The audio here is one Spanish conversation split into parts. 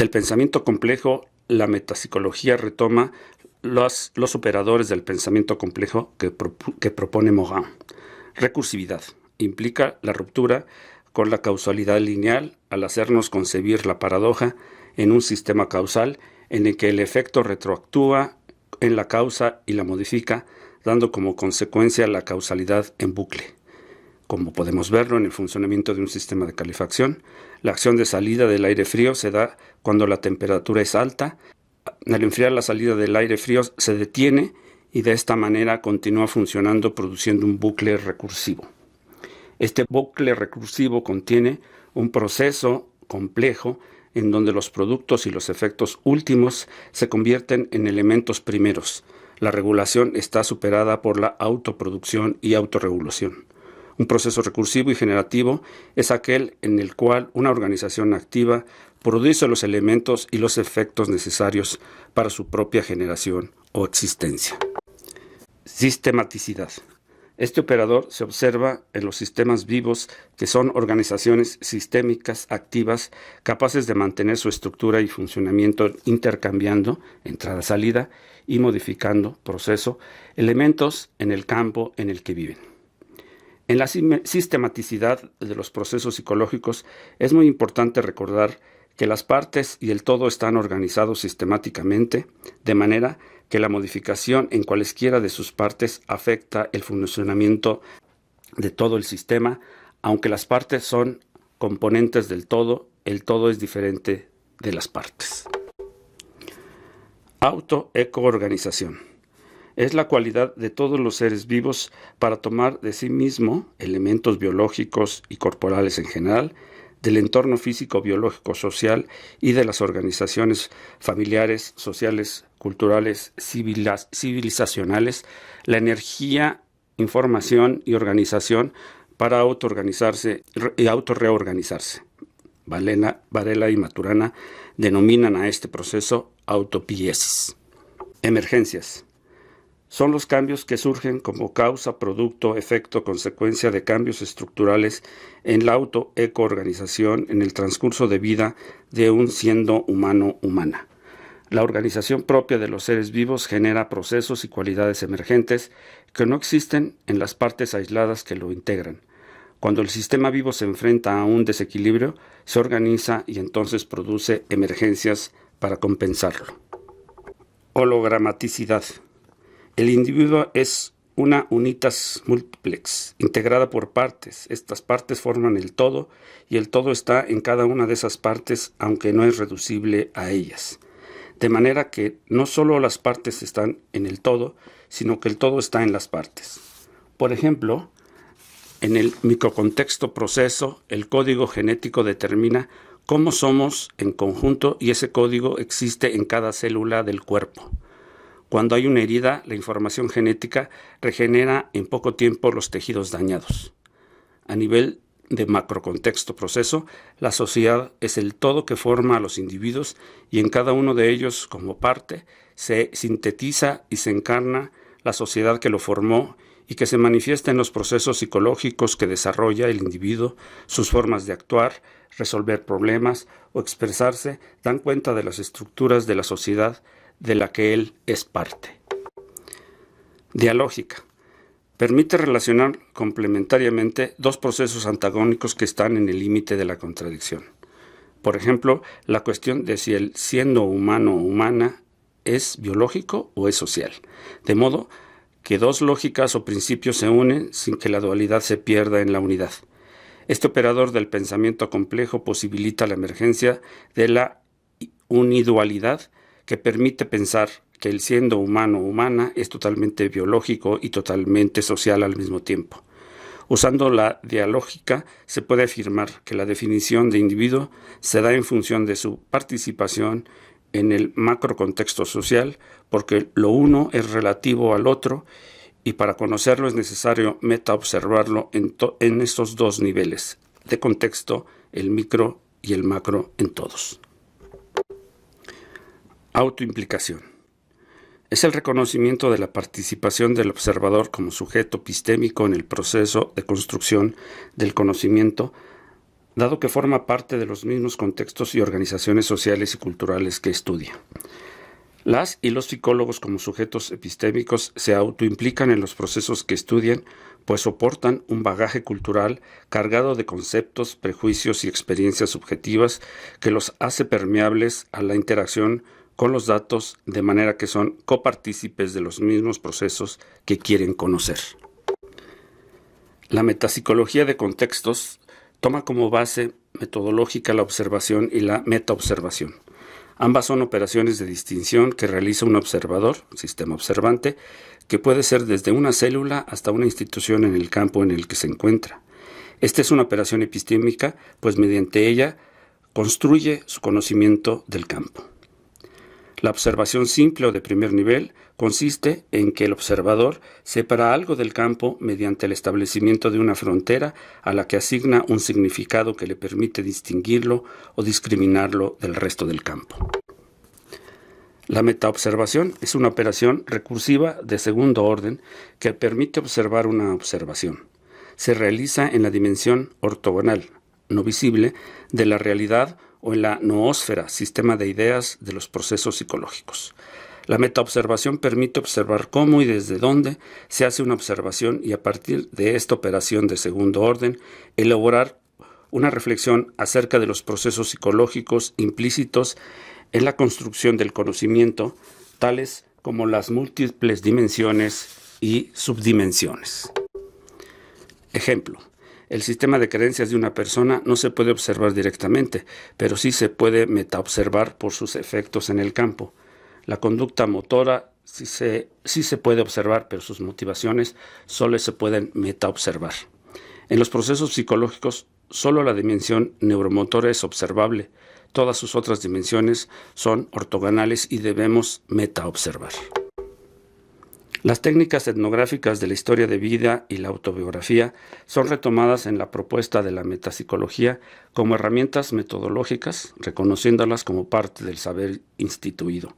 Del pensamiento complejo, la metapsicología retoma los operadores del pensamiento complejo que propone Morin. Recursividad implica la ruptura con la causalidad lineal al hacernos concebir la paradoja en un sistema causal en el que el efecto retroactúa en la causa y la modifica, dando como consecuencia la causalidad en bucle. Como podemos verlo en el funcionamiento de un sistema de calefacción, la acción de salida del aire frío se da cuando la temperatura es alta. Al enfriar, la salida del aire frío se detiene y de esta manera continúa funcionando, produciendo un bucle recursivo. Este bucle recursivo contiene un proceso complejo en donde los productos y los efectos últimos se convierten en elementos primeros. La regulación está superada por la autoproducción y autorregulación. Un proceso recursivo y generativo es aquel en el cual una organización activa produce los elementos y los efectos necesarios para su propia generación o existencia. Sistematicidad. Este operador se observa en los sistemas vivos, que son organizaciones sistémicas activas capaces de mantener su estructura y funcionamiento intercambiando, entrada-salida, y modificando, proceso, elementos en el campo en el que viven. En la sistematicidad de los procesos psicológicos es muy importante recordar que las partes y el todo están organizados sistemáticamente, de manera que la modificación en cualesquiera de sus partes afecta el funcionamiento de todo el sistema. Aunque las partes son componentes del todo, el todo es diferente de las partes. Auto-eco-organización. Es la cualidad de todos los seres vivos para tomar de sí mismo elementos biológicos y corporales en general, del entorno físico, biológico, social y de las organizaciones familiares, sociales, culturales, civilizacionales, la energía, información y organización para autoorganizarse y autorreorganizarse. Varela y Maturana denominan a este proceso autopiesis. Emergencias. Son los cambios que surgen como causa, producto, efecto, consecuencia de cambios estructurales en la auto-eco-organización en el transcurso de vida de un siendo humano-humana. La organización propia de los seres vivos genera procesos y cualidades emergentes que no existen en las partes aisladas que lo integran. Cuando el sistema vivo se enfrenta a un desequilibrio, se organiza y entonces produce emergencias para compensarlo. Hologramaticidad. El individuo es una unitas multiplex, integrada por partes. Estas partes forman el todo, y el todo está en cada una de esas partes, aunque no es reducible a ellas. De manera que no solo las partes están en el todo, sino que el todo está en las partes. Por ejemplo, en el microcontexto proceso, el código genético determina cómo somos en conjunto, y ese código existe en cada célula del cuerpo. Cuando hay una herida, la información genética regenera en poco tiempo los tejidos dañados. A nivel de macrocontexto proceso, la sociedad es el todo que forma a los individuos, y en cada uno de ellos, como parte, se sintetiza y se encarna la sociedad que lo formó y que se manifiesta en los procesos psicológicos que desarrolla el individuo. Sus formas de actuar, resolver problemas o expresarse dan cuenta de las estructuras de la sociedad de la que él es parte. Dialógica. Permite relacionar complementariamente dos procesos antagónicos que están en el límite de la contradicción. Por ejemplo, la cuestión de si el siendo humano o humana es biológico o es social. De modo que dos lógicas o principios se unen sin que la dualidad se pierda en la unidad. Este operador del pensamiento complejo posibilita la emergencia de la unidualidad, que permite pensar que el siendo humano o humana es totalmente biológico y totalmente social al mismo tiempo. Usando la dialógica, se puede afirmar que la definición de individuo se da en función de su participación en el macrocontexto social, porque lo uno es relativo al otro, y para conocerlo es necesario metaobservarlo en estos dos niveles de contexto, el micro y el macro en todos. Autoimplicación. Es el reconocimiento de la participación del observador como sujeto epistémico en el proceso de construcción del conocimiento, dado que forma parte de los mismos contextos y organizaciones sociales y culturales que estudia. Las y los psicólogos como sujetos epistémicos se autoimplican en los procesos que estudian, pues soportan un bagaje cultural cargado de conceptos, prejuicios y experiencias subjetivas que los hace permeables a la interacción con los datos, de manera que son copartícipes de los mismos procesos que quieren conocer. La metapsicología de contextos toma como base metodológica la observación y la metaobservación. Ambas son operaciones de distinción que realiza un observador, sistema observante, que puede ser desde una célula hasta una institución en el campo en el que se encuentra. Esta es una operación epistémica, pues mediante ella construye su conocimiento del campo. La observación simple o de primer nivel consiste en que el observador separa algo del campo mediante el establecimiento de una frontera a la que asigna un significado que le permite distinguirlo o discriminarlo del resto del campo. La metaobservación es una operación recursiva de segundo orden que permite observar una observación. Se realiza en la dimensión ortogonal, no visible, de la realidad o en la noósfera, sistema de ideas de los procesos psicológicos. La metaobservación permite observar cómo y desde dónde se hace una observación y a partir de esta operación de segundo orden, elaborar una reflexión acerca de los procesos psicológicos implícitos en la construcción del conocimiento, tales como las múltiples dimensiones y subdimensiones. Ejemplo. El sistema de creencias de una persona no se puede observar directamente, pero sí se puede metaobservar por sus efectos en el campo. La conducta motora sí se puede observar, pero sus motivaciones solo se pueden metaobservar. En los procesos psicológicos, solo la dimensión neuromotora es observable. Todas sus otras dimensiones son ortogonales y debemos metaobservar. Las técnicas etnográficas de la historia de vida y la autobiografía son retomadas en la propuesta de la metapsicología como herramientas metodológicas, reconociéndolas como parte del saber instituido,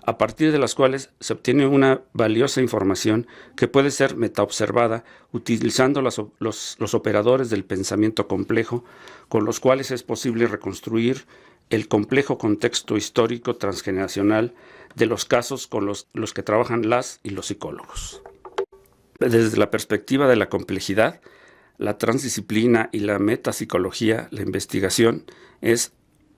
a partir de las cuales se obtiene una valiosa información que puede ser metaobservada utilizando los operadores del pensamiento complejo, con los cuales es posible reconstruir el complejo contexto histórico transgeneracional de los casos con los que trabajan las y los psicólogos. Desde la perspectiva de la complejidad, la transdisciplina y la metapsicología, la investigación es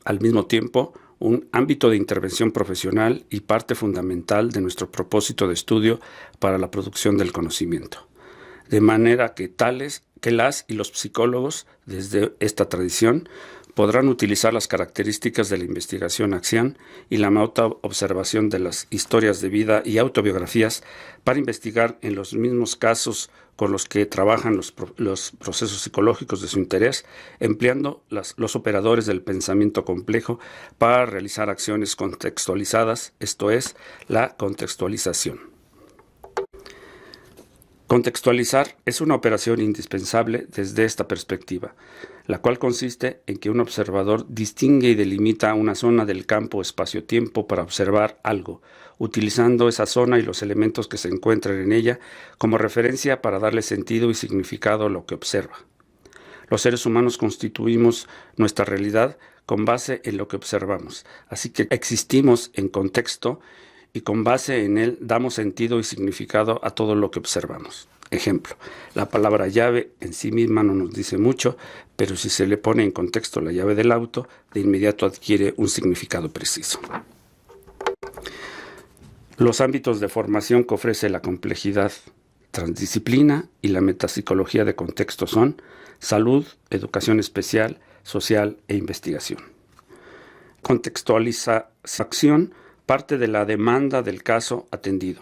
al mismo tiempo un ámbito de intervención profesional y parte fundamental de nuestro propósito de estudio para la producción del conocimiento. De manera que las y los psicólogos, desde esta tradición, podrán utilizar las características de la investigación axial y la metaobservación de las historias de vida y autobiografías para investigar en los mismos casos con los que trabajan los procesos psicológicos de su interés, empleando los operadores del pensamiento complejo para realizar acciones contextualizadas, esto es, la contextualización. Contextualizar es una operación indispensable desde esta perspectiva, la cual consiste en que un observador distingue y delimita una zona del campo espacio-tiempo para observar algo, utilizando esa zona y los elementos que se encuentran en ella como referencia para darle sentido y significado a lo que observa. Los seres humanos constituimos nuestra realidad con base en lo que observamos, así que existimos en contexto y con base en él damos sentido y significado a todo lo que observamos. Ejemplo, la palabra llave en sí misma no nos dice mucho, pero si se le pone en contexto la llave del auto, de inmediato adquiere un significado preciso. Los ámbitos de formación que ofrece la complejidad, transdisciplina y la metapsicología de contexto son salud, educación especial, social e investigación. Contextualización parte de la demanda del caso atendido,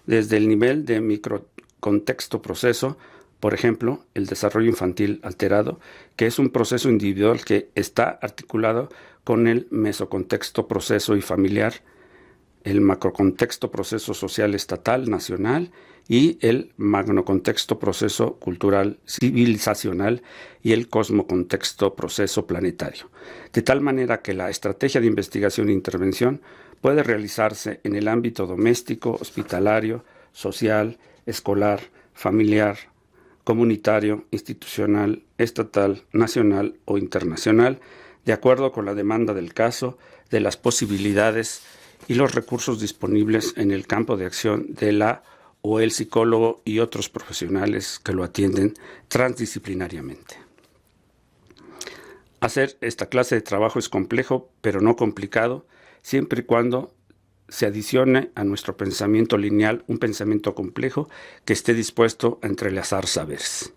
desde el nivel de microcontexto proceso, por ejemplo, el desarrollo infantil alterado, que es un proceso individual que está articulado con el mesocontexto proceso y familiar, el macrocontexto proceso social estatal, nacional, y el magnocontexto proceso cultural civilizacional y el cosmocontexto proceso planetario. De tal manera que la estrategia de investigación e intervención puede realizarse en el ámbito doméstico, hospitalario, social, escolar, familiar, comunitario, institucional, estatal, nacional o internacional, de acuerdo con la demanda del caso, de las posibilidades y los recursos disponibles en el campo de acción de la o el psicólogo y otros profesionales que lo atienden transdisciplinariamente. Hacer esta clase de trabajo es complejo, pero no complicado, siempre y cuando se adicione a nuestro pensamiento lineal un pensamiento complejo que esté dispuesto a entrelazar saberes.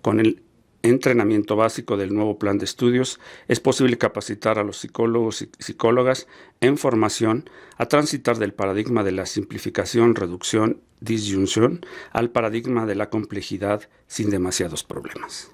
Con el entrenamiento básico del nuevo plan de estudios, es posible capacitar a los psicólogos y psicólogas en formación a transitar del paradigma de la simplificación, reducción, disyunción al paradigma de la complejidad sin demasiados problemas.